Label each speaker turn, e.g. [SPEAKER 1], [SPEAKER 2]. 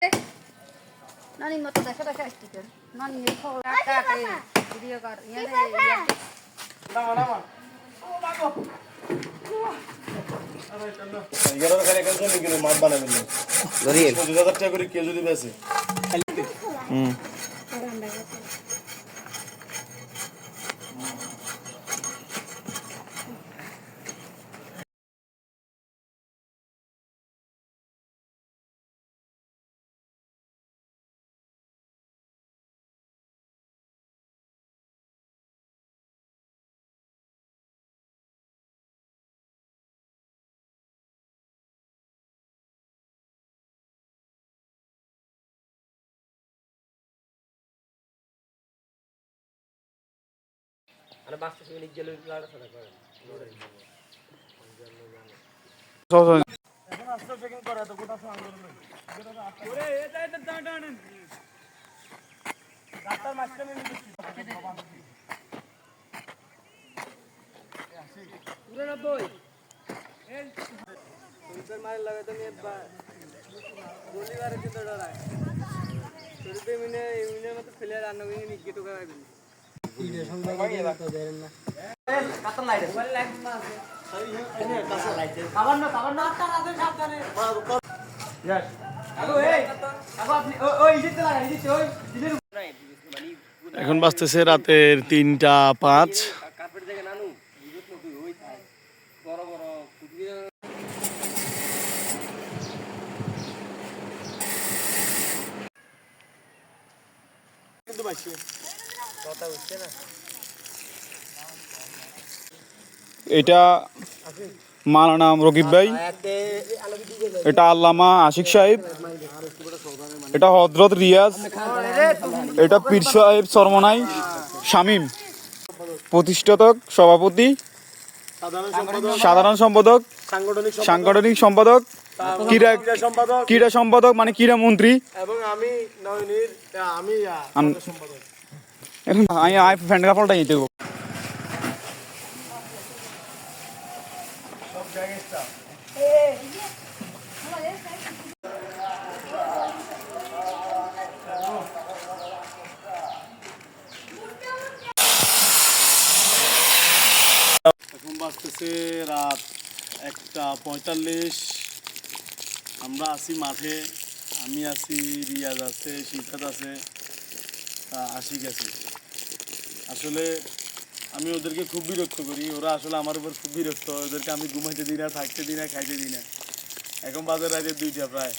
[SPEAKER 1] नानी मत देखो देखो स्टिकर नानी ये खो काट वीडियो कर ये
[SPEAKER 2] नामा नामा ओ बागो अरे चलो এগুলো তো খালি একজন কিন্তু মাছ বানাবেন না ধরিয়ে 2000 টাকা করে কেজি দিবে আছে
[SPEAKER 3] আরে বাস থেকে নিয়ে গেলে লাড়া ছাড়া করে
[SPEAKER 2] এখন আস্তে চেকিং করে তো গোটা সব আঙ্গুর নেই ওরে এটা এটা টান ডাক্তার মাস্টার নিয়ে দিচ্ছি
[SPEAKER 3] পুরো না বই এই তোর মার লাগে তো নিয়ে গোলি মারে তো ডরায় তোর বে মিনে মিনে মত ফেলে রান্না করে নিয়ে গিয়ে টোকা দিবি ভিডিও সংবাদ তো দেন না কাতর লাইট মোবাইল লাইট না আছে কাছে লাইট খাবার না আটটা রাতে সাবধানে
[SPEAKER 2] यस
[SPEAKER 3] আগো এই আগো আপনি ওই ইজিতে লাগা ইজিতে ওই দিনের নাই
[SPEAKER 2] এখন বাজতেছে রাতের 3:05
[SPEAKER 3] কার্পেট দেখে নানু ইজিত নকি ওই থাকে বড় বড় কুটি
[SPEAKER 2] কিন্তু বাইছে
[SPEAKER 3] কথা হচ্ছে না
[SPEAKER 4] এটা মাওলানা রকিব ভাই, এটা আল্লামা আশিক সাহেব, এটা হযরত রিয়াজ, এটা পীর সাহেব সরমনাই শামীম, প্রতিষ্ঠাতা সভাপতি, সাধারণ সম্পাদক, সাংগঠনিক সম্পাদক, ক্রীড়া সম্পাদক মানে ক্রীড়া মন্ত্রী,
[SPEAKER 2] এবং আমি নয়নীর আমি সম্পাদক
[SPEAKER 4] আমি ফ্যান্ড কাপড়টাই দেবো।
[SPEAKER 2] এখন বাজতেছে রাত 1:45। আমরা আছি মাঠে, আমি আছি, রিয়াজ আছে, শিফাত আছে, আশিক আছে। আসলে আমি ওদেরকে খুব বিরক্ত করি, ওরা আসলে আমার উপর খুব বিরক্ত। ওদেরকে আমি ঘুমাইতে দিই না, থাকতে দিই না, খাইতে দিই না। এখন বাজার রাতে 2টা প্রায়।